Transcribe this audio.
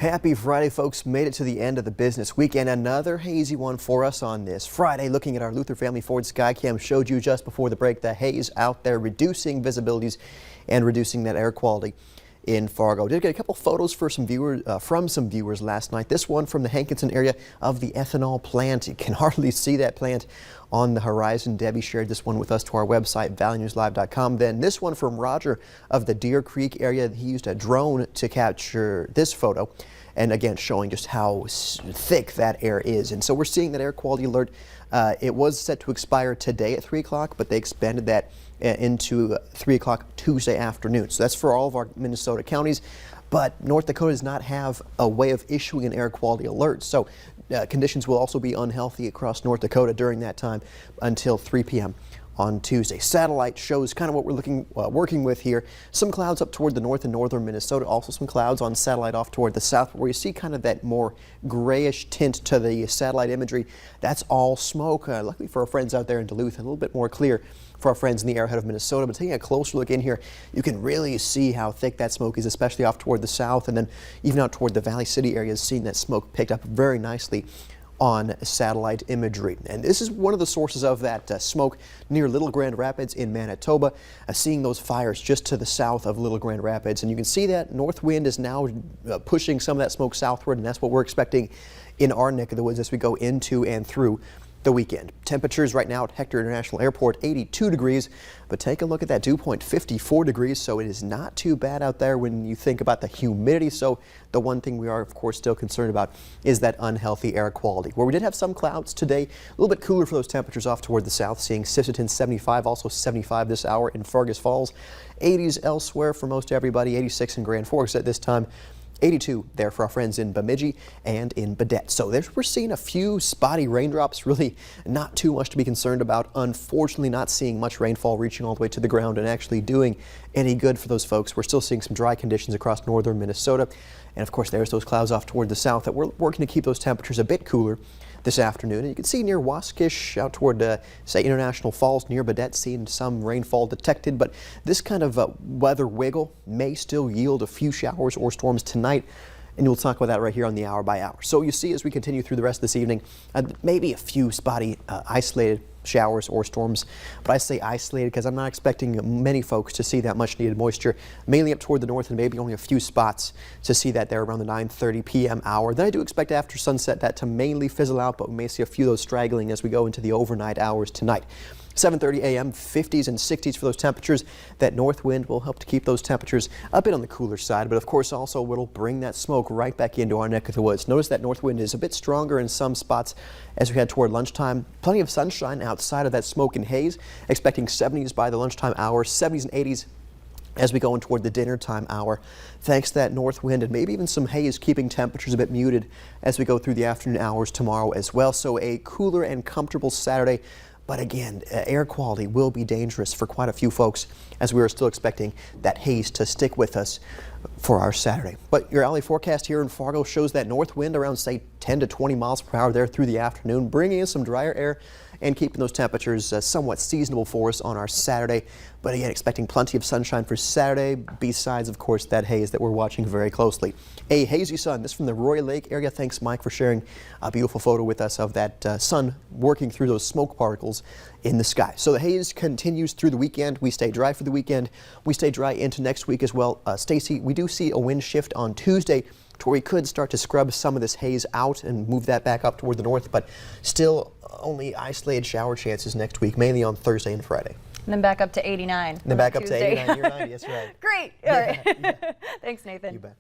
Happy Friday, folks. Made it to the end of the business weekend. Another hazy one for us on this Friday. Looking at our Luther Family Ford Skycam, showed you just before the break the haze out there, reducing visibilities and reducing that air quality in Fargo. Did get a couple photos for some viewers from some viewers last night. This one from the Hankinson area of the ethanol plant. You can hardly see that plant on the horizon. Debbie shared this one with us to our website, valleynewslive.com. Then this one from Roger of the Deer Creek area. He used a drone to capture this photo, and again showing just how thick that air is. And so we're seeing that air quality alert. It was set to expire today at 3 o'clock, but they expanded that into 3 o'clock Tuesday afternoon. So that's for all of our Minnesota counties. But North Dakota does not have a way of issuing an air quality alert. So conditions will also be unhealthy across North Dakota during that time until 3 p.m. on Tuesday. Satellite shows kind of what we're working with here. Some clouds up toward the north and northern Minnesota. Also some clouds on satellite off toward the south, where you see kind of that more grayish tint to the satellite imagery. That's all smoke. Luckily for our friends out there in Duluth, a little bit more clear for our friends in the Arrowhead of Minnesota. But taking a closer look in here, you can really see how thick that smoke is, especially off toward the south, and then even out toward the Valley City areas, seeing that smoke picked up very nicely on satellite imagery. And this is one of the sources of that smoke near Little Grand Rapids in Manitoba, seeing those fires just to the south of Little Grand Rapids. And you can see that north wind is now pushing some of that smoke southward, and that's what we're expecting in our neck of the woods as we go into and through the weekend. Temperatures right now at Hector International Airport, 82 degrees, but take a look at that dew point, 54 degrees, so it is not too bad out there when you think about the humidity. So the one thing we are, of course, still concerned about is that unhealthy air quality. Where we did have some clouds today, a little bit cooler for those temperatures off toward the south, seeing Sisseton 75, also 75 this hour in Fergus Falls, 80s elsewhere for most everybody, 86 in Grand Forks at this time. 82 there for our friends in Bemidji and in Baudette. So we're seeing a few spotty raindrops, really not too much to be concerned about. Unfortunately, not seeing much rainfall reaching all the way to the ground and actually doing any good for those folks. We're still seeing some dry conditions across northern Minnesota. And of course, there's those clouds off toward the south that we're working to keep those temperatures a bit cooler this afternoon. And you can see near Waskish out toward, say, International Falls near Baudette, seeing some rainfall detected. But this kind of weather wiggle may still yield a few showers or storms tonight. And we'll talk about that right here on the Hour by Hour. So you see, as we continue through the rest of this evening, maybe a few spotty isolated showers or storms. But I say isolated because I'm not expecting many folks to see that much needed moisture, mainly up toward the north, and maybe only a few spots to see that there around the 9:30 p.m. hour. Then I do expect after sunset that to mainly fizzle out, but we may see a few of those straggling as we go into the overnight hours tonight. 7:30 a.m., 50s and 60s for those temperatures. That north wind will help to keep those temperatures a bit on the cooler side, but of course also it'll bring that smoke right back into our neck of the woods. Notice that north wind is a bit stronger in some spots as we head toward lunchtime. Plenty of sunshine outside of that smoke and haze. Expecting 70s by the lunchtime hour, 70s and 80s as we go in toward the dinner time hour, thanks to that north wind and maybe even some haze keeping temperatures a bit muted as we go through the afternoon hours tomorrow as well. So a cooler and comfortable Saturday. But again, air quality will be dangerous for quite a few folks as we are still expecting that haze to stick with us for our Saturday. But your hourly forecast here in Fargo shows that north wind around, say, 10 to 20 miles per hour there through the afternoon, bringing in some drier air and keeping those temperatures somewhat seasonable for us on our Saturday. But again, expecting plenty of sunshine for Saturday, besides, of course, that haze that we're watching very closely. A hazy sun. This from the Roy Lake area. Thanks, Mike, for sharing a beautiful photo with us of that sun working through those smoke particles in the sky. So the haze continues through the weekend. We stay dry for the weekend. We stay dry into next week as well. Stacy, we do see a wind shift on Tuesday to where we could start to scrub some of this haze out and move that back up toward the north, but still only isolated shower chances next week, mainly on Thursday and Friday. And then back up to 89. And then back up to 89. You're 90, that's right. Great. All right. Yeah. Thanks, Nathan. You bet.